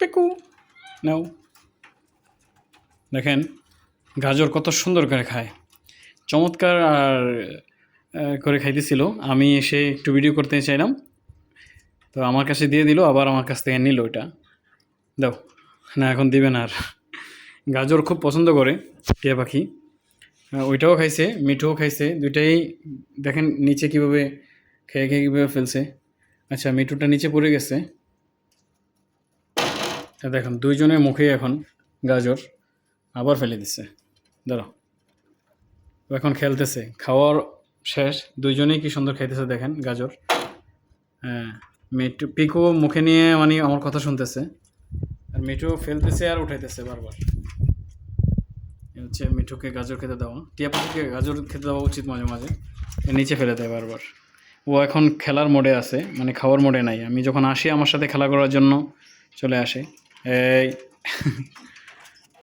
পিকু নাও। দেখেন গাজর কত সুন্দর করে খায়, চমৎকার আর করে খাইতেছিল। আমি এসে একটু ভিডিও করতে চাইলাম, তো আমার কাছে দিয়ে দিল, আবার আমার কাছ থেকে নিল ওইটা। দাও না, এখন দিবে না আর। গাজর খুব পছন্দ করে টিয়া পাখি, ওইটাও খাইছে, মিঠুও খাইছে, দুইটাই। দেখেন নিচে কীভাবে খেয়ে খেয়ে কীভাবে ফেলছে। আচ্ছা, মিঠুটা নিচে পড়ে গেছে। দেখুন দুইজনের মুখে এখন গাজর, আবার ফেলে দিচ্ছে। দাঁড়াও, এখন খেলতেছে, খাওয়ার শেষ, দুইজনেই কি সুন্দর খাইতেছে দেখেন গাজর। হ্যাঁ, মিঠু পিকু মুখে নিয়ে মানে আমার কথা শুনতেছে, আর মিঠু ফেলতেছে আর উঠাইতেছে বারবার। হচ্ছে মিঠুকে গাজর খেতে দেওয়া, টিয়া পাখিকে গাজর খেতে দেওয়া উচিত মাঝে মাঝে, নিচে ফেলে দেয় বারবার। ও এখন খেলার মোডে আছে, মানে খাওয়ার মোডে নাই। আমি যখন আসি আমার সাথে খেলা করার জন্য চলে আসে। এই